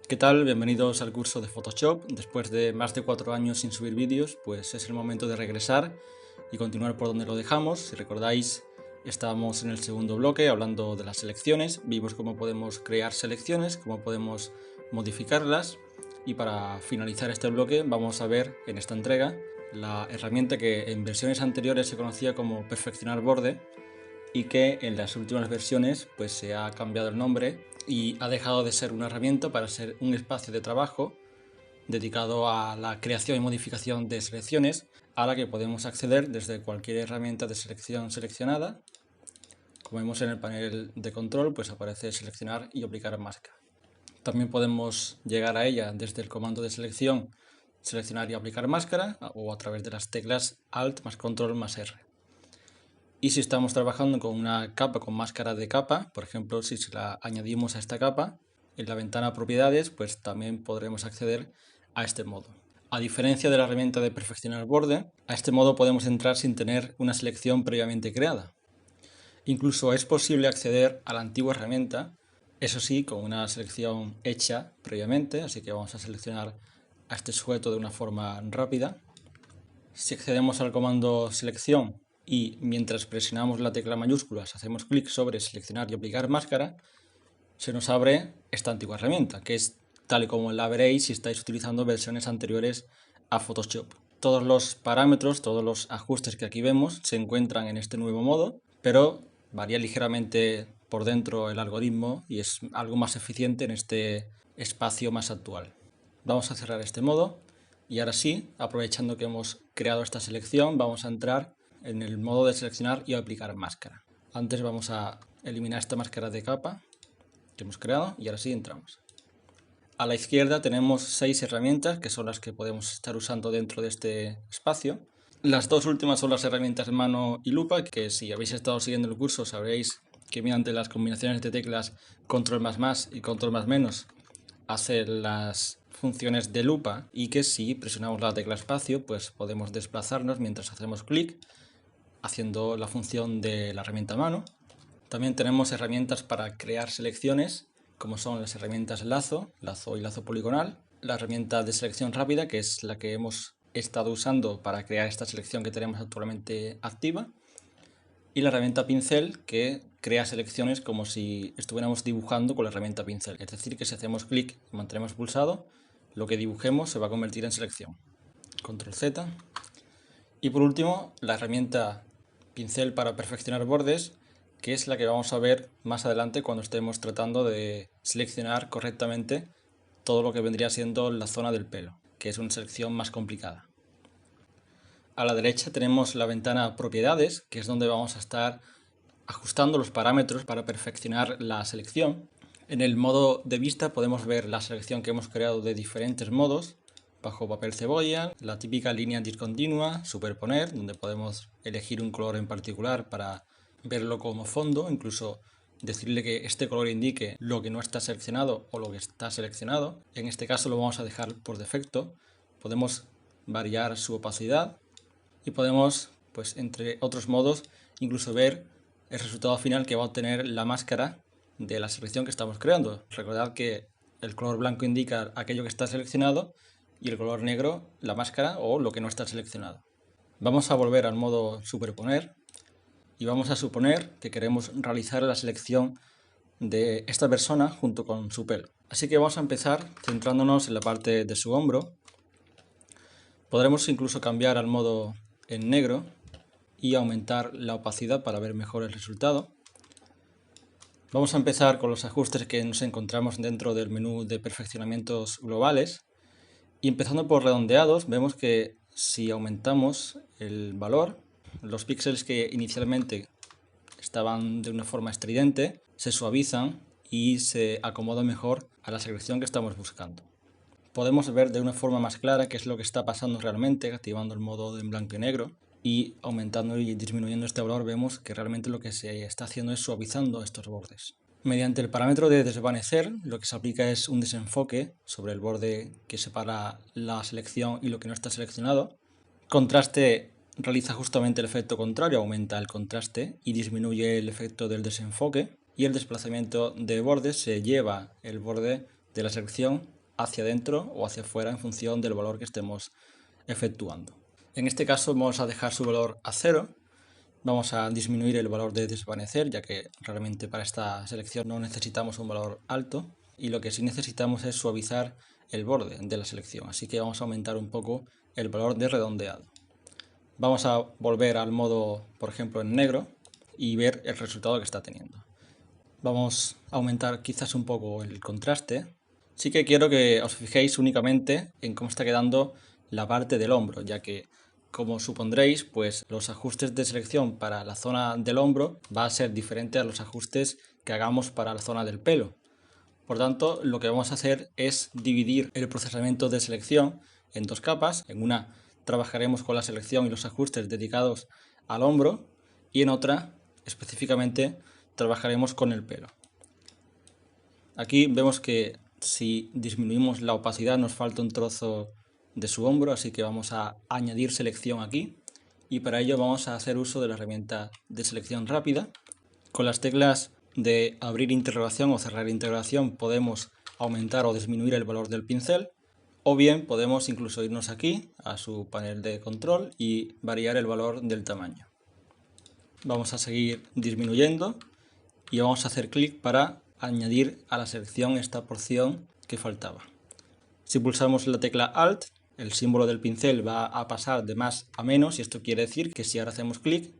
¿Qué tal? Bienvenidos al curso de Photoshop. Después de más de 4 años sin subir vídeos, pues es el momento de regresar y continuar por donde lo dejamos. Si recordáis, estábamos en el segundo bloque hablando de las selecciones. Vimos cómo podemos crear selecciones, cómo podemos modificarlas. Y para finalizar este bloque vamos a ver en esta entrega la herramienta que en versiones anteriores se conocía como perfeccionar borde y que en las últimas versiones pues se ha cambiado el nombre y ha dejado de ser una herramienta para ser un espacio de trabajo dedicado a la creación y modificación de selecciones, a la que podemos acceder desde cualquier herramienta de selección seleccionada. Como vemos en el panel de control, pues aparece seleccionar y aplicar máscara. También podemos llegar a ella desde el comando de selección, seleccionar y aplicar máscara, o a través de las teclas Alt más Control más R. Y si estamos trabajando con una capa con máscara de capa, por ejemplo, si se la añadimos a esta capa, en la ventana propiedades, pues también podremos acceder a este modo. A diferencia de la herramienta de perfeccionar borde, a este modo podemos entrar sin tener una selección previamente creada. Incluso es posible acceder a la antigua herramienta, eso sí, con una selección hecha previamente, así que vamos a seleccionar a este sujeto de una forma rápida. Si accedemos al comando selección y mientras presionamos la tecla mayúsculas hacemos clic sobre seleccionar y aplicar máscara, se nos abre esta antigua herramienta, que es tal y como la veréis si estáis utilizando versiones anteriores a Photoshop. Todos los parámetros, todos los ajustes que aquí vemos se encuentran en este nuevo modo, pero varía ligeramente por dentro el algoritmo y es algo más eficiente en este espacio más actual. Vamos a cerrar este modo y ahora sí, aprovechando que hemos creado esta selección, vamos a entrar en el modo de seleccionar y aplicar máscara. Antes vamos a eliminar esta máscara de capa que hemos creado y ahora sí entramos. A la izquierda tenemos 6 herramientas que son las que podemos estar usando dentro de este espacio. Las dos últimas son las herramientas mano y lupa, que si habéis estado siguiendo el curso sabréis que mediante las combinaciones de teclas control más y control más hace las funciones de lupa y que si presionamos la tecla espacio pues podemos desplazarnos mientras hacemos clic haciendo la función de la herramienta mano. También tenemos herramientas para crear selecciones como son las herramientas lazo y lazo poligonal, la herramienta de selección rápida que es la que hemos estado usando para crear esta selección que tenemos actualmente activa, y la herramienta pincel que crea selecciones como si estuviéramos dibujando con la herramienta pincel. Es decir, que si hacemos clic y mantenemos pulsado, lo que dibujemos se va a convertir en selección. Control Z. Y por último, la herramienta pincel para perfeccionar bordes, que es la que vamos a ver más adelante cuando estemos tratando de seleccionar correctamente todo lo que vendría siendo la zona del pelo, que es una selección más complicada. A la derecha tenemos la ventana propiedades, que es donde vamos a estar ajustando los parámetros para perfeccionar la selección. En el modo de vista podemos ver la selección que hemos creado de diferentes modos, bajo papel cebolla, la típica línea discontinua, superponer, donde podemos elegir un color en particular para verlo como fondo, incluso decirle que este color indique lo que no está seleccionado o lo que está seleccionado. En este caso lo vamos a dejar por defecto. Podemos variar su opacidad y podemos, pues entre otros modos, incluso ver el resultado final que va a obtener la máscara de la selección que estamos creando. Recordad que el color blanco indica aquello que está seleccionado y el color negro la máscara o lo que no está seleccionado. Vamos a volver al modo superponer y vamos a suponer que queremos realizar la selección de esta persona junto con su pelo. Así que vamos a empezar centrándonos en la parte de su hombro. Podremos incluso cambiar al modo en negro y aumentar la opacidad para ver mejor el resultado. Vamos a empezar con los ajustes que nos encontramos dentro del menú de perfeccionamientos globales y empezando por redondeados vemos que si aumentamos el valor, los píxeles que inicialmente estaban de una forma estridente se suavizan y se acomodan mejor a la selección que estamos buscando. Podemos ver de una forma más clara qué es lo que está pasando realmente activando el modo en blanco y negro, y aumentando y disminuyendo este valor vemos que realmente lo que se está haciendo es suavizando estos bordes. Mediante el parámetro de desvanecer lo que se aplica es un desenfoque sobre el borde que separa la selección y lo que no está seleccionado. Contraste realiza justamente el efecto contrario, aumenta el contraste y disminuye el efecto del desenfoque, y el desplazamiento de borde se lleva el borde de la selección hacia adentro o hacia afuera en función del valor que estemos efectuando. En este caso vamos a dejar su valor a 0. Vamos a disminuir el valor de desvanecer, ya que realmente para esta selección no necesitamos un valor alto, y lo que sí necesitamos es suavizar el borde de la selección, así que vamos a aumentar un poco el valor de redondeado. Vamos a volver al modo, por ejemplo, en negro y ver el resultado que está teniendo. Vamos a aumentar quizás un poco el contraste. Sí que quiero que os fijéis únicamente en cómo está quedando la parte del hombro, ya que, como supondréis, pues los ajustes de selección para la zona del hombro va a ser diferente a los ajustes que hagamos para la zona del pelo. Por tanto, lo que vamos a hacer es dividir el procesamiento de selección en dos capas. En una trabajaremos con la selección y los ajustes dedicados al hombro, y en otra, específicamente, trabajaremos con el pelo. Aquí vemos que si disminuimos la opacidad nos falta un trozo de su hombro, así que vamos a añadir selección aquí, y para ello vamos a hacer uso de la herramienta de selección rápida. Con las teclas de abrir interrogación o cerrar interrogación podemos aumentar o disminuir el valor del pincel, o bien podemos incluso irnos aquí a su panel de control y variar el valor del tamaño. Vamos a seguir disminuyendo y vamos a hacer clic para añadir a la selección esta porción que faltaba. Si pulsamos la tecla Alt, el símbolo del pincel va a pasar de más a menos, y esto quiere decir que si ahora hacemos clic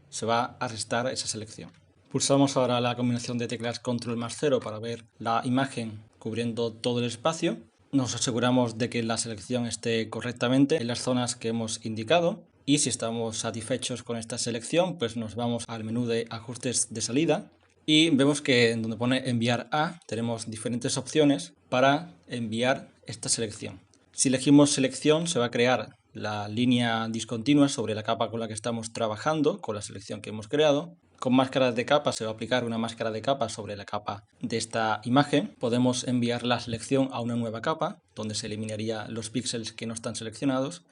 se va a restar esa selección. Pulsamos ahora la combinación de teclas Control más 0 para ver la imagen cubriendo todo el espacio. Nos aseguramos de que la selección esté correctamente en las zonas que hemos indicado, y si estamos satisfechos con esta selección, pues nos vamos al menú de ajustes de salida y vemos que en donde pone enviar a tenemos diferentes opciones para enviar esta selección. Si elegimos selección se va a crear la línea discontinua sobre la capa con la que estamos trabajando, con la selección que hemos creado. Con máscaras de capa se va a aplicar una máscara de capa sobre la capa de esta imagen. Podemos enviar la selección a una nueva capa, donde se eliminarían los píxeles que no están seleccionados.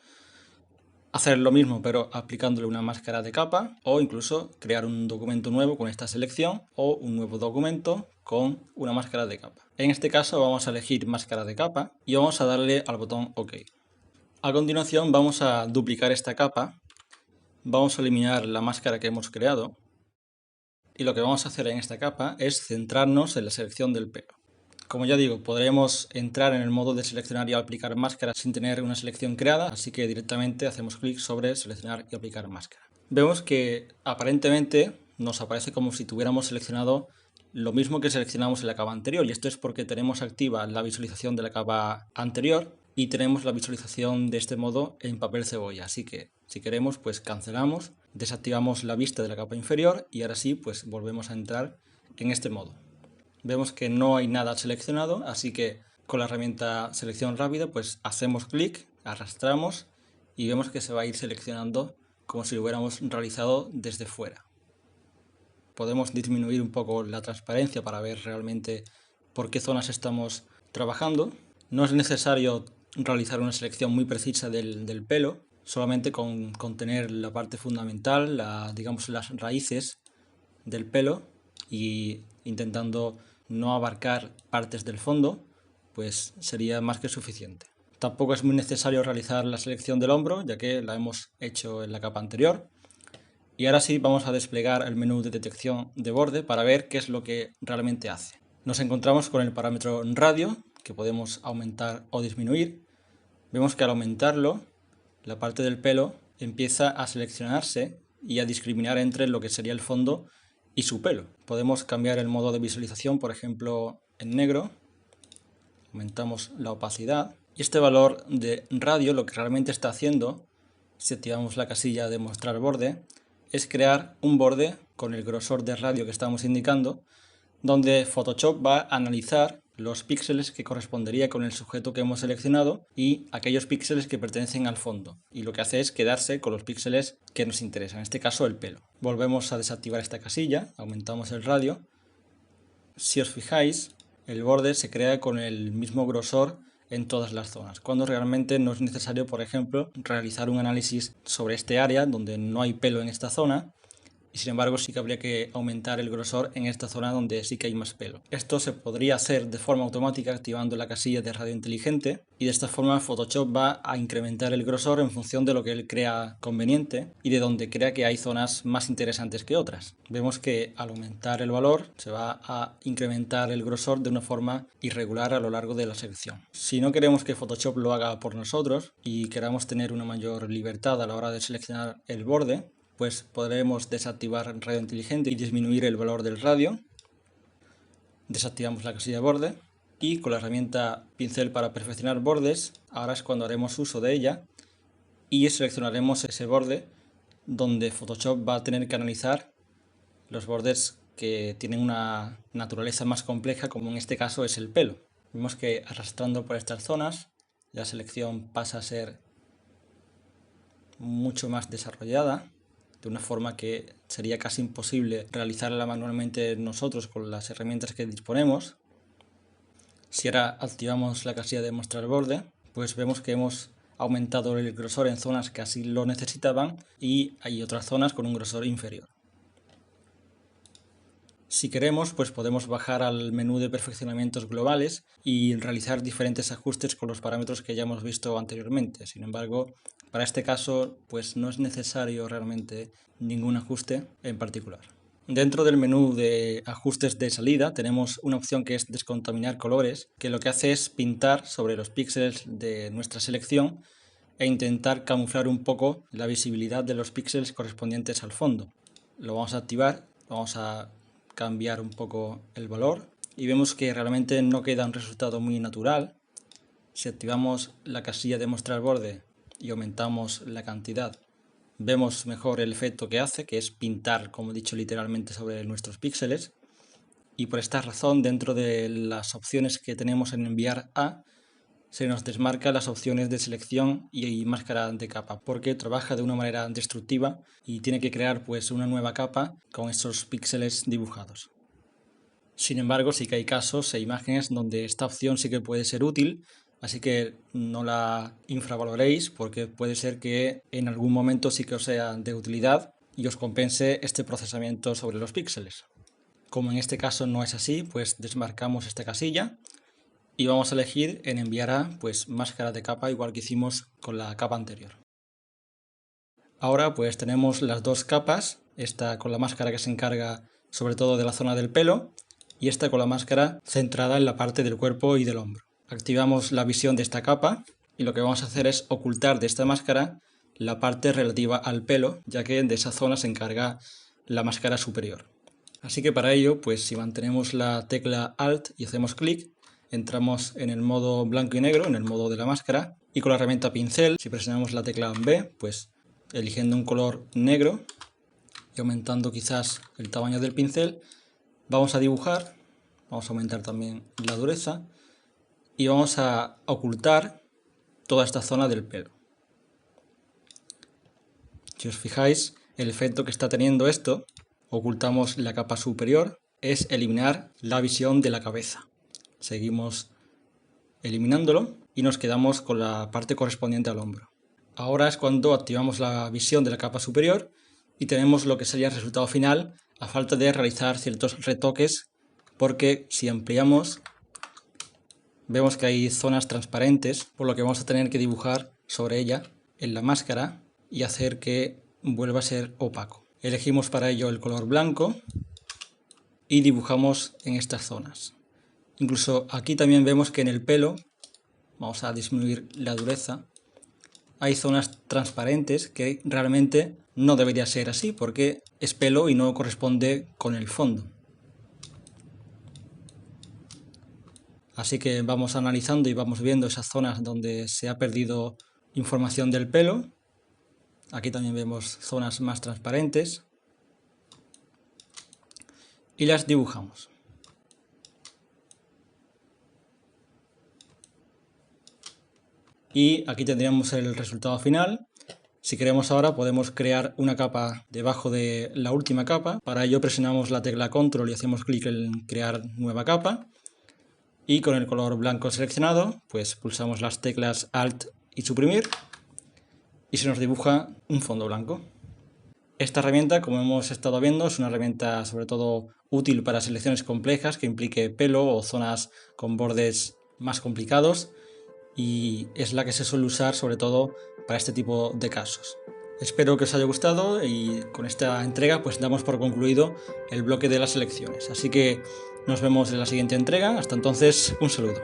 Hacer lo mismo pero aplicándole una máscara de capa, o incluso crear un documento nuevo con esta selección o un nuevo documento con una máscara de capa. En este caso vamos a elegir máscara de capa y vamos a darle al botón OK. A continuación vamos a duplicar esta capa, vamos a eliminar la máscara que hemos creado y lo que vamos a hacer en esta capa es centrarnos en la selección del pelo. Como ya digo, podremos entrar en el modo de seleccionar y aplicar máscara sin tener una selección creada, así que directamente hacemos clic sobre seleccionar y aplicar máscara. Vemos que aparentemente nos aparece como si tuviéramos seleccionado lo mismo que seleccionamos en la capa anterior, y esto es porque tenemos activa la visualización de la capa anterior y tenemos la visualización de este modo en papel cebolla, así que si queremos pues cancelamos, desactivamos la vista de la capa inferior y ahora sí pues volvemos a entrar en este modo. Vemos que no hay nada seleccionado, así que con la herramienta selección rápida pues hacemos clic, arrastramos y vemos que se va a ir seleccionando como si lo hubiéramos realizado desde fuera. Podemos disminuir un poco la transparencia para ver realmente por qué zonas estamos trabajando. No es necesario realizar una selección muy precisa del pelo, solamente con tener la parte fundamental, digamos las raíces del pelo, y intentando no abarcar partes del fondo, pues sería más que suficiente. Tampoco es muy necesario realizar la selección del hombro, ya que la hemos hecho en la capa anterior. Y ahora sí vamos a desplegar el menú de detección de borde para ver qué es lo que realmente hace. Nos encontramos con el parámetro radio, que podemos aumentar o disminuir. Vemos que al aumentarlo, la parte del pelo empieza a seleccionarse y a discriminar entre lo que sería el fondo y su pelo. Podemos cambiar el modo de visualización, por ejemplo, en negro. Aumentamos la opacidad. Y este valor de radio lo que realmente está haciendo, si activamos la casilla de mostrar borde, es crear un borde con el grosor de radio que estamos indicando, donde Photoshop va a analizar los píxeles que correspondería con el sujeto que hemos seleccionado y aquellos píxeles que pertenecen al fondo, y lo que hace es quedarse con los píxeles que nos interesan, en este caso el pelo. Volvemos a desactivar esta casilla, aumentamos el radio. Si os fijáis, el borde se crea con el mismo grosor en todas las zonas, cuando realmente no es necesario, por ejemplo, realizar un análisis sobre este área donde no hay pelo en esta zona y sin embargo sí que habría que aumentar el grosor en esta zona donde sí que hay más pelo. Esto se podría hacer de forma automática activando la casilla de radio inteligente, y de esta forma Photoshop va a incrementar el grosor en función de lo que él crea conveniente y de donde crea que hay zonas más interesantes que otras. Vemos que al aumentar el valor se va a incrementar el grosor de una forma irregular a lo largo de la selección. Si no queremos que Photoshop lo haga por nosotros y queramos tener una mayor libertad a la hora de seleccionar el borde, pues podremos desactivar radio inteligente y disminuir el valor del radio. Desactivamos la casilla de borde y con la herramienta pincel para perfeccionar bordes, ahora es cuando haremos uso de ella y seleccionaremos ese borde donde Photoshop va a tener que analizar los bordes que tienen una naturaleza más compleja, como en este caso es el pelo. Vemos que arrastrando por estas zonas la selección pasa a ser mucho más desarrollada, de una forma que sería casi imposible realizarla manualmente nosotros con las herramientas que disponemos. Si ahora activamos la casilla de mostrar borde, pues vemos que hemos aumentado el grosor en zonas que así lo necesitaban y hay otras zonas con un grosor inferior. Si queremos, pues podemos bajar al menú de perfeccionamientos globales y realizar diferentes ajustes con los parámetros que ya hemos visto anteriormente. Sin embargo, para este caso, pues no es necesario realmente ningún ajuste en particular. Dentro del menú de ajustes de salida tenemos una opción que es descontaminar colores, que lo que hace es pintar sobre los píxeles de nuestra selección e intentar camuflar un poco la visibilidad de los píxeles correspondientes al fondo. Lo vamos a activar, vamos a cambiar un poco el valor y vemos que realmente no queda un resultado muy natural. Si activamos la casilla de mostrar borde y aumentamos la cantidad, vemos mejor el efecto que hace, que es pintar, como he dicho, literalmente sobre nuestros píxeles. Y por esta razón, dentro de las opciones que tenemos en enviar a, se nos desmarca las opciones de selección y máscara de capa, porque trabaja de una manera destructiva y tiene que crear pues una nueva capa con estos píxeles dibujados. Sin embargo, sí que hay casos e imágenes donde esta opción sí que puede ser útil, así que no la infravaloréis, porque puede ser que en algún momento sí que os sea de utilidad y os compense este procesamiento sobre los píxeles. Como en este caso no es así, pues desmarcamos esta casilla y vamos a elegir en enviar a pues máscara de capa, igual que hicimos con la capa anterior. Ahora pues tenemos las dos capas, esta con la máscara que se encarga sobre todo de la zona del pelo y esta con la máscara centrada en la parte del cuerpo y del hombro. Activamos la visión de esta capa y lo que vamos a hacer es ocultar de esta máscara la parte relativa al pelo, ya que de esa zona se encarga la máscara superior. Así que para ello, pues si mantenemos la tecla Alt y hacemos clic, entramos en el modo blanco y negro, en el modo de la máscara, y con la herramienta pincel, si presionamos la tecla B, pues eligiendo un color negro y aumentando quizás el tamaño del pincel, vamos a dibujar, vamos a aumentar también la dureza y vamos a ocultar toda esta zona del pelo. Si os fijáis, el efecto que está teniendo esto, ocultamos la capa superior, es eliminar la visión de la cabeza. Seguimos eliminándolo y nos quedamos con la parte correspondiente al hombro. Ahora es cuando activamos la visión de la capa superior y tenemos lo que sería el resultado final a falta de realizar ciertos retoques, porque si ampliamos vemos que hay zonas transparentes, por lo que vamos a tener que dibujar sobre ella en la máscara y hacer que vuelva a ser opaco. Elegimos para ello el color blanco y dibujamos en estas zonas. Incluso aquí también vemos que en el pelo, vamos a disminuir la dureza, hay zonas transparentes que realmente no debería ser así porque es pelo y no corresponde con el fondo. Así que vamos analizando y vamos viendo esas zonas donde se ha perdido información del pelo. Aquí también vemos zonas más transparentes y las dibujamos. Y aquí tendríamos el resultado final. Si queremos ahora podemos crear una capa debajo de la última capa. Para ello presionamos la tecla Control y hacemos clic en crear nueva capa. Y con el color blanco seleccionado, pues pulsamos las teclas Alt y suprimir y se nos dibuja un fondo blanco. Esta herramienta, como hemos estado viendo, es una herramienta sobre todo útil para selecciones complejas que implique pelo o zonas con bordes más complicados, y es la que se suele usar sobre todo para este tipo de casos. Espero que os haya gustado y con esta entrega pues damos por concluido el bloque de las selecciones. Así que nos vemos en la siguiente entrega. Hasta entonces, un saludo.